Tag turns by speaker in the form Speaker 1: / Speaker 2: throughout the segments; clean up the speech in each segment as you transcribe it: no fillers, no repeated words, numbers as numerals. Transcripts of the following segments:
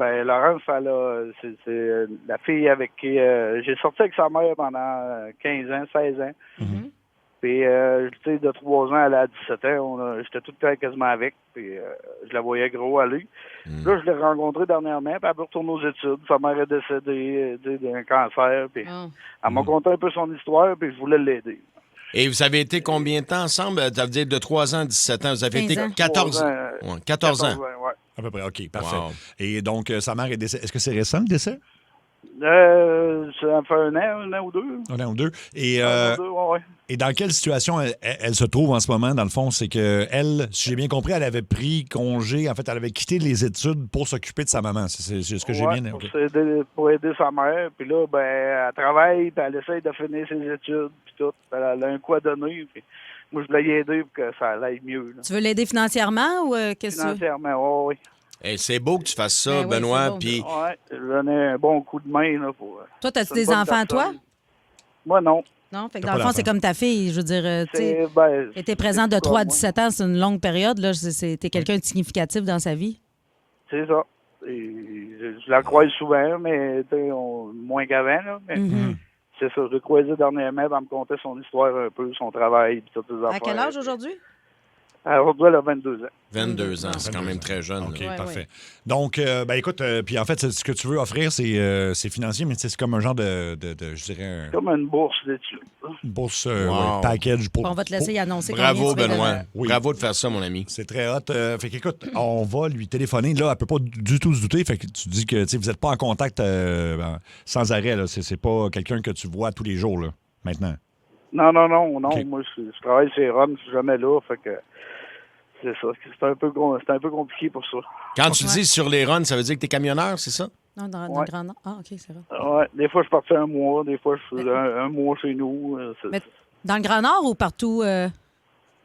Speaker 1: Ben, Laurence, c'est la fille avec qui j'ai sorti avec sa mère pendant 15 ans, 16 ans.
Speaker 2: Mhm.
Speaker 1: Puis, tu sais, de 3 ans, elle a 17 ans, j'étais tout le temps quasiment avec. Puis, je la voyais gros aller. Là, je l'ai rencontrée dernièrement, puis elle peut retourner aux études. Sa mère est décédée d'un cancer. Puis, elle m'a conté un peu son histoire, puis je voulais l'aider.
Speaker 3: Et vous avez été combien de temps ensemble? Ça veut dire de 3 ans à 17 ans. Vous avez été 14 ans. Ouais, 14 ans.
Speaker 1: Ouais.
Speaker 2: À peu près, OK, parfait.
Speaker 3: Wow.
Speaker 2: Et donc, sa mère est décédée. Est-ce que c'est récent, le décès?
Speaker 1: Ça fait un an ou deux.
Speaker 2: Un an ou deux. Et,
Speaker 1: Un an ou deux, ouais.
Speaker 2: et dans quelle situation elle se trouve en ce moment, dans le fond? C'est que elle, si j'ai bien compris, elle avait pris congé. En fait, elle avait quitté les études pour s'occuper de sa maman. C'est ce que j'ai bien...
Speaker 1: Pour aider sa mère. Puis là, ben, elle travaille, puis elle essaye de finir ses études, puis tout. Elle a un coup à donner. Puis moi, je voulais y aider pour que ça aille mieux. Là.
Speaker 4: Tu veux l'aider financièrement ou qu'est-ce que tu veux?
Speaker 1: Financièrement, oui.
Speaker 3: Hey, c'est beau que tu fasses ça,
Speaker 4: Ben oui,
Speaker 3: Benoît.
Speaker 4: c'est beau.
Speaker 3: Puis,
Speaker 1: Ouais, je donnais un bon coup de main. Là, pour,
Speaker 4: Toi, as-tu
Speaker 1: c'est une
Speaker 4: des
Speaker 1: bonne
Speaker 4: enfants, toi?
Speaker 1: personne. Moi, non.
Speaker 4: Non? Fait que
Speaker 2: T'as
Speaker 4: dans le
Speaker 2: pas
Speaker 4: fond, c'est
Speaker 2: d'enfant.
Speaker 4: comme ta fille. Je veux dire, tu sais, était présent de 3 à 17 ans, c'est une longue période. Là, t'es quelqu'un de significatif dans sa vie.
Speaker 1: C'est ça. Et je la croise souvent, mais moins qu'avant. Là, mais c'est ça. Je l'ai croisée dernièrement, elle me contait son histoire un peu, son travail, puis toutes les affaires.
Speaker 4: À quel âge aujourd'hui?
Speaker 1: Aujourd'hui, elle a 22 ans.
Speaker 3: 22 ans, c'est quand même très jeune.
Speaker 2: OK,
Speaker 3: là.
Speaker 2: parfait. Donc, ben écoute, puis en fait, ce que tu veux offrir, c'est financier, mais c'est comme un genre de je dirais,
Speaker 1: Comme une bourse d'études.
Speaker 2: une bourse
Speaker 3: Wow.
Speaker 2: package pour...
Speaker 4: On va te laisser y annoncer
Speaker 3: Bravo,
Speaker 4: combien tu veux
Speaker 3: Benoît.
Speaker 4: donner.
Speaker 2: Oui.
Speaker 3: Bravo de faire ça, mon ami.
Speaker 2: C'est très hot. Fait qu'écoute, on va lui téléphoner. Là, elle peut pas du tout se douter. Fait que tu dis que vous n'êtes pas en contact sans arrêt. Là. C'est pas quelqu'un que tu vois tous les jours, là, maintenant.
Speaker 1: Non.
Speaker 2: OK.
Speaker 1: Moi, je travaille chez Ron, je suis jamais là. Fait que c'est ça. C'est un peu compliqué pour ça.
Speaker 3: Quand tu dis sur les runs, ça veut dire que tu es camionneur, c'est ça?
Speaker 4: Non, dans
Speaker 1: Ouais.
Speaker 4: le Grand Nord. Ah, OK, c'est vrai.
Speaker 1: Ouais, des fois, je partais un mois. Des fois, je faisais un mois chez nous.
Speaker 4: Mais dans le Grand Nord ou partout?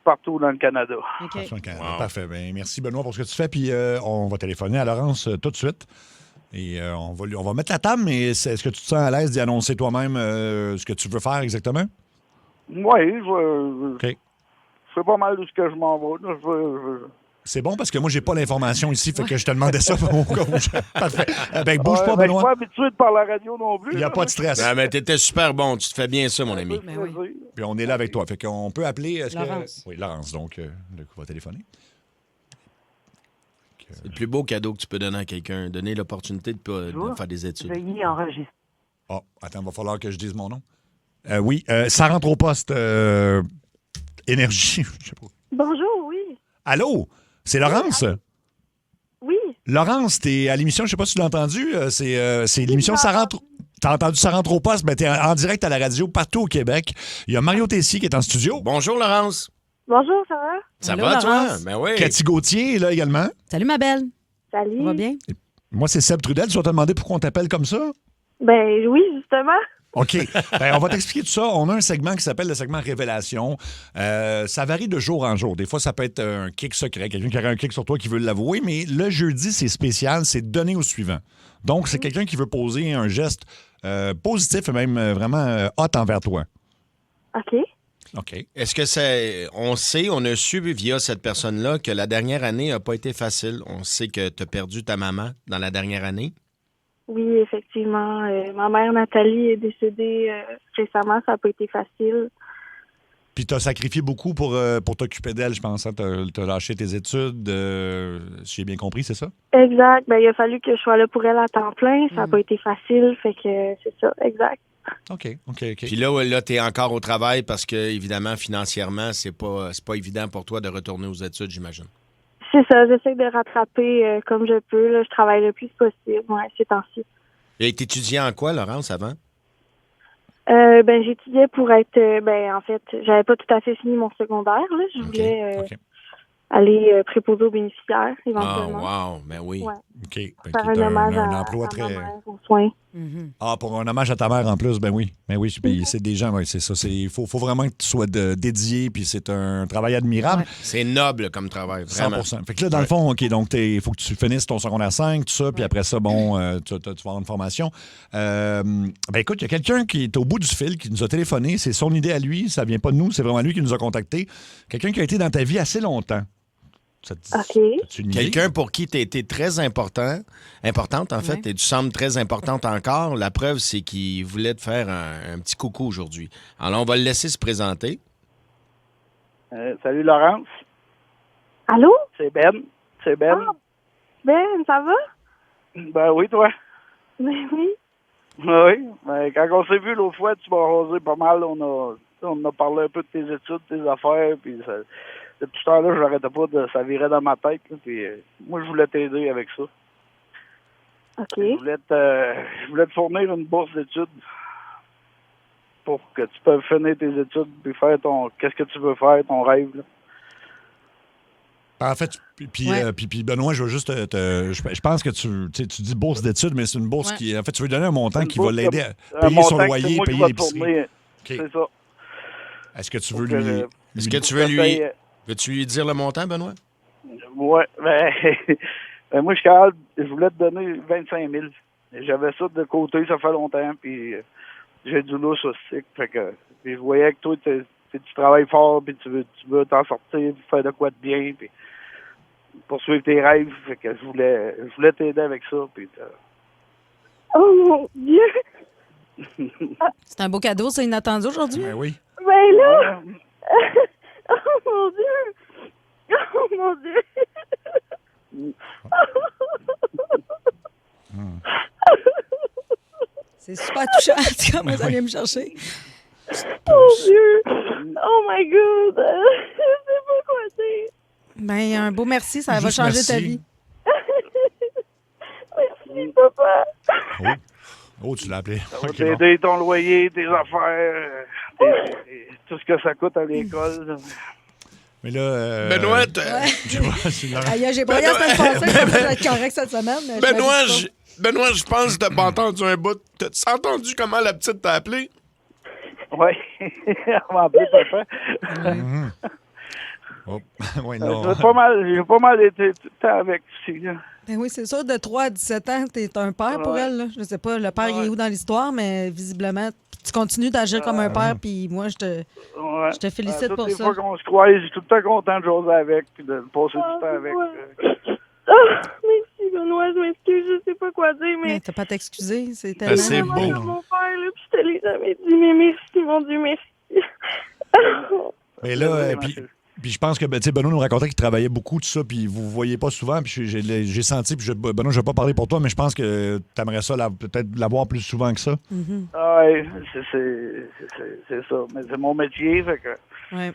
Speaker 1: Partout dans le Canada.
Speaker 4: OK.
Speaker 2: Attention, Canada. Parfait. Ben, merci, Benoît, pour ce que tu fais. Puis on va téléphoner à Laurence tout de suite. Et on va mettre la table, mais est-ce que tu te sens à l'aise d'y annoncer toi-même ce que tu veux faire exactement?
Speaker 1: Oui, je
Speaker 2: OK.
Speaker 1: sais pas mal de ce que je m'en vais. Là.
Speaker 2: C'est bon parce que moi, j'ai pas l'information ici, fait que je te demandais ça. Parfait. Ben, bouge pas,
Speaker 1: Je suis
Speaker 2: Benoît.
Speaker 1: pas habitué de parler à la radio non plus.
Speaker 2: Il n'y a
Speaker 1: là.
Speaker 2: pas de stress.
Speaker 3: Ah, mais t'étais super bon. Tu te fais bien ça, mon ami.
Speaker 4: Ben oui.
Speaker 2: Puis on est là avec toi. Fait qu'on peut appeler...
Speaker 4: Laurence.
Speaker 2: Oui, Laurence. Donc, le coup va téléphoner.
Speaker 3: C'est le plus beau cadeau que tu peux donner à quelqu'un. Donner l'opportunité de faire des études.
Speaker 5: Veuillez enregistrer.
Speaker 2: Oh, attends, il va falloir que je dise mon nom. Oui, ça rentre au poste. Énergie. Je sais pas.
Speaker 5: Bonjour, oui.
Speaker 2: Allô? C'est Laurence?
Speaker 5: Oui.
Speaker 2: Laurence, t'es à l'émission, je sais pas si tu l'as entendu. C'est l'émission Ça rentre. T'as entendu Ça rentre au poste? Ben, t'es en direct à la radio partout au Québec. Il y a Mario Tessier qui est en studio.
Speaker 3: Bonjour, Laurence.
Speaker 5: Bonjour, ça va?
Speaker 3: Ça
Speaker 4: Allô,
Speaker 3: va, toi?
Speaker 4: Laurence?
Speaker 3: Ben oui.
Speaker 2: Cathy Gauthier est là également.
Speaker 4: Salut, ma belle.
Speaker 5: Salut.
Speaker 4: Ça va bien?
Speaker 2: Moi, c'est Seb Trudel. Tu vas te demander pourquoi on t'appelle comme ça?
Speaker 5: Ben oui, justement.
Speaker 2: OK. Ben, on va t'expliquer tout ça. On a un segment qui s'appelle le segment Révélation. Ça varie de jour en jour. Des fois, ça peut être un kick secret, quelqu'un qui aurait un kick sur toi qui veut l'avouer, mais le jeudi, c'est spécial, c'est donné au suivant. Donc, c'est quelqu'un qui veut poser un geste positif et même vraiment hot envers toi.
Speaker 5: OK.
Speaker 2: OK.
Speaker 3: Est-ce que on a su via cette personne-là que la dernière année n'a pas été facile. On sait que tu as perdu ta maman dans la dernière année.
Speaker 5: Oui, effectivement. Ma mère Nathalie est décédée récemment. Ça n'a pas été facile.
Speaker 2: Puis tu as sacrifié beaucoup pour t'occuper d'elle, je pense. Hein? Tu as lâché tes études, si j'ai bien compris, c'est ça?
Speaker 5: Exact. Ben, il a fallu que je sois là pour elle à temps plein. Ça n'a pas été facile. Fait que c'est ça. Exact.
Speaker 2: OK.
Speaker 3: Puis là tu es encore au travail parce que, évidemment, financièrement, c'est pas évident pour toi de retourner aux études, j'imagine.
Speaker 5: C'est ça. J'essaie de rattraper comme je peux. Là. Je travaille le plus possible. Ouais, ces temps-ci.
Speaker 3: Et t'étudiais en quoi, Laurence, avant?
Speaker 5: Ben, j'étudiais pour être... en fait, j'avais pas tout à fait fini mon secondaire. Là. Je voulais
Speaker 2: OK.
Speaker 5: aller préposer aux bénéficiaires, éventuellement.
Speaker 3: Ah, wow, ben oui.
Speaker 5: Ouais.
Speaker 2: OK. Fait
Speaker 5: Faire
Speaker 2: que
Speaker 5: un
Speaker 2: t'as
Speaker 5: hommage
Speaker 2: un
Speaker 5: à
Speaker 2: emploi
Speaker 5: ma
Speaker 2: très...
Speaker 5: mère, aux soins.
Speaker 2: Ah, pour un hommage à ta mère en plus, ben oui. Ben oui, puis c'est des gens, oui, c'est ça. Il faut vraiment que tu sois dédié, puis c'est un travail admirable.
Speaker 4: Ouais.
Speaker 3: C'est noble comme travail, vraiment.
Speaker 2: 100%. Fait que là, dans le fond, OK, donc il faut que tu finisses ton secondaire 5, tout ça, puis après ça, bon, tu vas avoir une formation. Ben écoute, il y a quelqu'un qui est au bout du fil, qui nous a téléphoné. C'est son idée à lui, ça vient pas de nous, c'est vraiment lui qui nous a contactés. Quelqu'un qui a été dans ta vie assez longtemps. As-tu une idée?
Speaker 3: Quelqu'un pour qui tu as été très importante, en fait, et tu sembles très importante encore. La preuve, c'est qu'il voulait te faire un petit coucou aujourd'hui. Alors, on va le laisser se présenter.
Speaker 1: Salut, Laurence.
Speaker 5: Allô?
Speaker 1: C'est Ben.
Speaker 5: Ah, Ben, ça va?
Speaker 1: Ben oui, toi.
Speaker 5: Ben oui.
Speaker 1: Oui. Ben, quand on s'est vu l'autre fois, tu m'as rasé pas mal. On a parlé un peu de tes études, tes affaires, puis depuis ce temps-là, je n'arrêtais pas ça virait dans ma tête. Là, puis moi, je voulais t'aider avec ça.
Speaker 5: OK.
Speaker 1: Je voulais te fournir une bourse d'études pour que tu puisses finir tes études puis faire qu'est-ce que tu veux faire, ton rêve. Là.
Speaker 2: En fait, puis Benoît, je veux juste je pense que tu dis bourse d'études, mais c'est une bourse qui, en fait, tu veux lui donner un montant qui va l'aider à payer son loyer, payer l'épicerie.
Speaker 1: Okay. C'est ça.
Speaker 2: Est-ce que tu veux lui...
Speaker 3: Est-ce que tu veux lui... Veux-tu lui dire le montant, Benoît?
Speaker 1: Oui. Ben, moi, je voulais te donner 25 000. J'avais ça de côté, ça fait longtemps, puis j'ai du lousse aussi. Fait que, puis je voyais que toi, tu travailles fort, puis tu veux t'en sortir, faire de quoi de bien, puis poursuivre tes rêves. Fait que je voulais t'aider avec ça. Puis,
Speaker 5: Oh mon Dieu!
Speaker 4: C'est un beau cadeau, c'est inattendu aujourd'hui.
Speaker 2: Ben oui.
Speaker 5: Ben là! Oh mon Dieu! Oh mon Dieu!
Speaker 4: C'est super touchant. Tu sais, moi, ça vient me chercher.
Speaker 5: Oh Dieu! Oh my God! Je sais pas quoi dire.
Speaker 4: Ben, un beau merci, ça va changer ta vie.
Speaker 5: Merci, papa.
Speaker 2: Oh, tu l'as appelé.
Speaker 1: Ça va t'aider ton loyer, tes affaires, tout ce que ça coûte à l'école.
Speaker 2: Mais là...
Speaker 3: Benoît,
Speaker 4: J'ai pas rien à semaine passée, ça va être correct cette semaine. Mais
Speaker 3: Benoît, je pense que t'as pas entendu un bout. T'as entendu comment la petite t'a appelé?
Speaker 1: Oui, on m'a appelé papa.
Speaker 2: Oh. Oui, non.
Speaker 1: J'ai pas mal été tout le temps avec aussi.
Speaker 4: Ben oui, c'est sûr, de 3 à 17 ans, t'es un père pour elle. Là. Je sais pas, le père il est où dans l'histoire, mais visiblement, tu continues d'agir comme un père, puis moi, je te félicite pour ça.
Speaker 1: Toutes les fois qu'on se croise, je suis tout le temps content de jouer avec, puis de passer du temps avec.
Speaker 5: Merci, Benoît, je m'excuse, je sais pas quoi dire, mais...
Speaker 4: T'as pas à t'excuser, c'est tellement...
Speaker 3: c'est beau.
Speaker 5: Comme mon père, là, puis je te l'ai jamais dit, mais merci, mon Dieu, merci.
Speaker 2: Mais là, puis je pense que Benoît nous racontait qu'il travaillait beaucoup, tout ça, puis vous ne voyez pas souvent, puis j'ai senti, puis Benoît, je ne vais pas parler pour toi, mais je pense que tu aimerais ça peut-être l'avoir plus souvent que ça.
Speaker 4: Mm-hmm.
Speaker 1: Oui, c'est ça. Mais c'est mon métier, fait que...
Speaker 4: Ouais.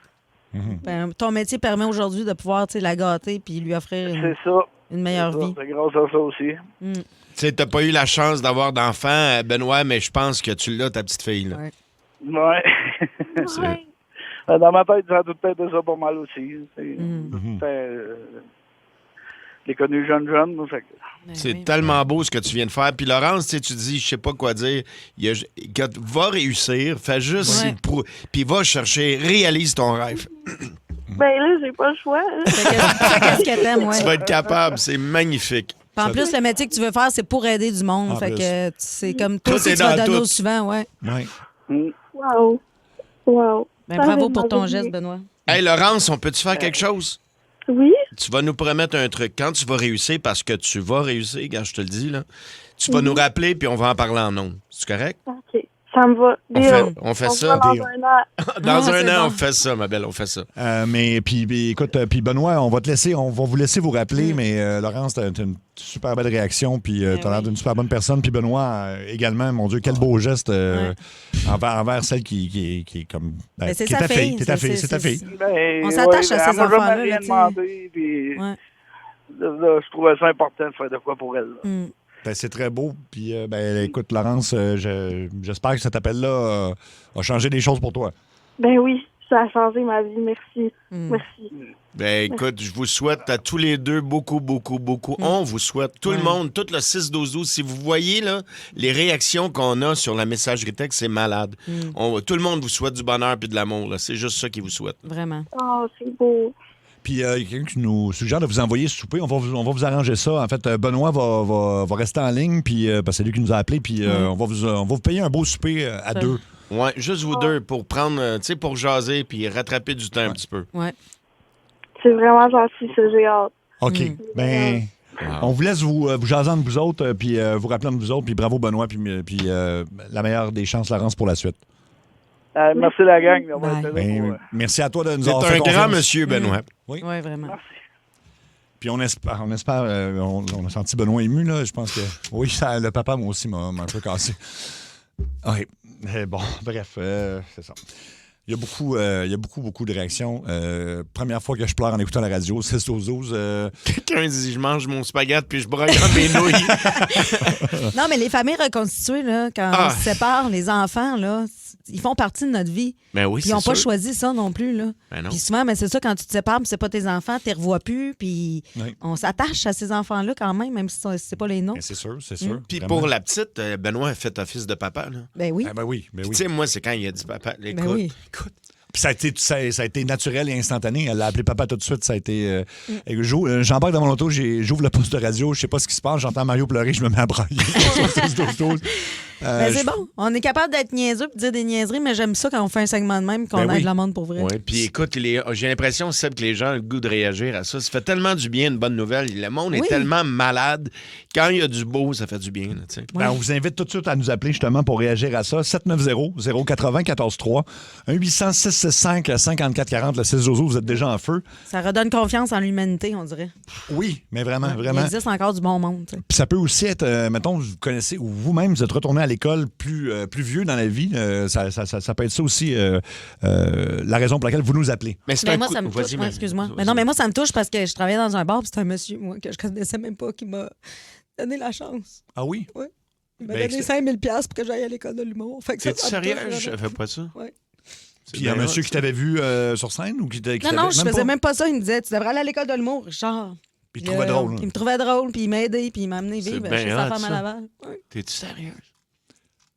Speaker 4: Ben, ton métier permet aujourd'hui de pouvoir la gâter puis lui offrir une meilleure vie.
Speaker 1: C'est grâce à ça aussi.
Speaker 4: Mm.
Speaker 3: Tu sais, t'as pas eu la chance d'avoir d'enfant, Benoît, mais je pense que tu l'as, ta petite fille. Là.
Speaker 1: Ouais. Dans ma tête, ça a tout été ça pas mal aussi. Je l'ai connu jeune. Fait que...
Speaker 3: C'est tellement beau ce que tu viens de faire. Puis Laurence, tu dis, je sais pas quoi dire. Va réussir, fais juste, puis va chercher, réalise ton rêve.
Speaker 5: Ben là, j'ai pas le choix.
Speaker 4: Qu'est-ce que t'aimes, ouais.
Speaker 3: Tu vas être capable, c'est magnifique.
Speaker 4: Puis en plus, le métier que tu veux faire, c'est pour aider du monde. Fait que c'est comme toi aussi, tu vas donner souvent, ouais.
Speaker 5: Wow.
Speaker 4: Ben, bravo pour ton geste, Benoît.
Speaker 3: Hey, Laurence, on peut-tu faire quelque chose?
Speaker 5: Oui?
Speaker 3: Tu vas nous promettre un truc. Quand tu vas réussir, parce que tu vas réussir, quand je te le dis, là, tu vas nous rappeler puis on va en parler en ondes. C'est correct?
Speaker 5: OK. Ça me va.
Speaker 3: On fait ça.
Speaker 5: Dans un an.
Speaker 3: Dans un an, on fait ça, ma belle, on fait ça.
Speaker 2: Mais puis écoute, puis Benoît, on va vous laisser vous rappeler, mais Laurence, t'as une super belle réaction, puis t'as l'air d'une super bonne personne, puis Benoît également, mon Dieu, quel beau geste envers celle qui est comme...
Speaker 4: c'est
Speaker 2: qui est
Speaker 4: sa
Speaker 2: ta
Speaker 4: fille.
Speaker 2: C'est ta fille, c'est ta fille.
Speaker 4: On s'attache à ces enfants-là.
Speaker 1: Moi, je rien demandé, puis là, je trouvais ça important de faire de quoi pour elle.
Speaker 2: Ben, c'est très beau. Puis, écoute, Laurence, j'espère que cet appel-là a changé des choses pour toi.
Speaker 5: Ben oui, ça a changé ma vie. Merci. Merci.
Speaker 3: Ben, écoute, je vous souhaite à tous les deux beaucoup. On vous souhaite, tout le monde, tout le 6-12-12. Si vous voyez là, les réactions qu'on a sur la messagerie texte, c'est malade. Tout le monde vous souhaite du bonheur et de l'amour. Là. C'est juste ça qu'ils vous souhaitent.
Speaker 4: Vraiment.
Speaker 5: Oh, c'est beau.
Speaker 2: Puis, il y a quelqu'un qui nous suggère de vous envoyer ce souper. On va vous arranger ça. En fait, Benoît va rester en ligne, puis parce que c'est lui qui nous a appelés, puis on va vous payer un beau souper à deux.
Speaker 3: Oui, juste vous deux, pour prendre, pour jaser, puis rattraper du temps un petit peu.
Speaker 4: Ouais.
Speaker 5: C'est vraiment gentil, ça, j'ai hâte.
Speaker 2: OK. Ben, on vous laisse vous jaser entre vous autres, puis vous rappeler entre vous autres, puis bravo Benoît, puis la meilleure des chances, Laurence, pour la suite.
Speaker 1: Merci la gang d'avoir
Speaker 4: Bye.
Speaker 1: été là.
Speaker 2: Ben, merci à toi de nous avoir
Speaker 3: C'est
Speaker 2: fait
Speaker 3: un grand
Speaker 2: confiance.
Speaker 3: monsieur, Benoît.
Speaker 2: Oui.
Speaker 4: Oui, vraiment.
Speaker 2: Puis on espère, on a senti Benoît ému, là. Je pense que, oui, le papa, moi aussi, m'a un peu cassé. Oui. Bon, bref, c'est ça. Il y a beaucoup de réactions. Première fois que je pleure en écoutant la radio, 6-12-12.
Speaker 3: Quelqu'un dit, je mange mon spaghette puis je brogue dans mes nouilles.
Speaker 4: Non, mais les familles reconstituées, là, quand on se sépare, les enfants, là, ils font partie de notre vie.
Speaker 3: Ben oui,
Speaker 4: Puis
Speaker 3: c'est
Speaker 4: ils n'ont pas
Speaker 3: sûr.
Speaker 4: choisi ça non plus. Là.
Speaker 3: Ben non.
Speaker 4: Puis souvent, c'est ça, quand tu te sépares, puis c'est pas tes enfants, tu les revois plus, puis
Speaker 2: Oui.
Speaker 4: on s'attache à ces enfants-là quand même si c'est pas les nôtres.
Speaker 2: Ben, c'est sûr, c'est sûr.
Speaker 3: Puis
Speaker 2: Vraiment.
Speaker 3: pour la petite, Benoît a fait office de papa. Là.
Speaker 4: Ben oui.
Speaker 2: Ah, ben oui, ben
Speaker 3: Puis
Speaker 2: oui.
Speaker 3: tu sais, moi, c'est quand il a dit papa, écoute,
Speaker 4: oui.
Speaker 3: écoute.
Speaker 2: Puis ça a été naturel et instantané. Elle l'a appelé papa tout de suite. Ça a été. J'embarque dans mon auto, j'ouvre le poste de radio, je sais pas ce qui se passe, j'entends Mario pleurer, je me mets à brailler.
Speaker 4: Ben, c'est bon. On est capable d'être niaiseux et de dire des niaiseries, mais j'aime ça quand on fait un segment de même, qu'on
Speaker 2: Ben
Speaker 4: aide
Speaker 2: oui.
Speaker 4: le monde pour vrai.
Speaker 3: Ouais, puis écoute, j'ai l'impression, Seb, que les gens ont le goût de réagir à ça. Ça fait tellement du bien, une bonne nouvelle. Le monde est
Speaker 4: Oui.
Speaker 3: tellement malade. Quand il y a du beau, ça fait du bien. Là, tu sais.
Speaker 2: Ben, on vous invite tout de suite à nous appeler justement pour réagir à ça. 790-080-143. 1-800-665-5440. Le 6 Zozo, vous êtes déjà en feu.
Speaker 4: Ça redonne confiance en l'humanité, on dirait.
Speaker 2: Oui, mais vraiment,
Speaker 4: Il
Speaker 2: vraiment.
Speaker 4: existe encore du bon monde. tu sais.
Speaker 2: Puis ça peut aussi être, mettons, vous connaissez, ou vous-même, vous êtes retourné à l'école plus vieux dans la vie. Ça peut être ça aussi, la raison pour laquelle vous nous appelez.
Speaker 3: Mais c'est
Speaker 4: Ben,
Speaker 3: un
Speaker 4: moi,
Speaker 3: coup-
Speaker 4: ça me touche.
Speaker 3: Vas-y,
Speaker 4: Ouais, excuse-moi. Mais non, mais moi, ça me touche parce que je travaillais dans un bar, puis c'est un monsieur, moi, que je connaissais même pas, qui m'a donné la chance.
Speaker 2: Ah oui?
Speaker 4: Il m'a
Speaker 2: Ben,
Speaker 4: donné 5000$ pour que j'aille à l'école de l'humour. Fait que
Speaker 3: T'es-tu
Speaker 4: ça me
Speaker 3: sérieux?
Speaker 4: touche
Speaker 3: Je
Speaker 4: vraiment.
Speaker 3: savais pas ça.
Speaker 4: Ouais.
Speaker 3: C'est
Speaker 2: Puis il y a un
Speaker 3: bien
Speaker 2: monsieur
Speaker 3: hot,
Speaker 2: qui t'avait vu sur scène ou qui
Speaker 4: Non,
Speaker 2: t'avait
Speaker 4: non, je faisais
Speaker 2: pas?
Speaker 4: même pas ça. Il me disait, tu devrais aller à l'école de l'humour, Richard.
Speaker 2: Puis il te trouvait drôle.
Speaker 4: Il me trouvait drôle, puis il m'a aidé, puis il m'a amené
Speaker 3: C'est
Speaker 4: vivre
Speaker 3: bien
Speaker 4: chez sa
Speaker 3: hot,
Speaker 4: femme à
Speaker 3: ça.
Speaker 4: Laval. Ouais.
Speaker 3: T'es-tu sérieux?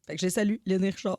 Speaker 4: Fait que j'ai salué Léonie Richard.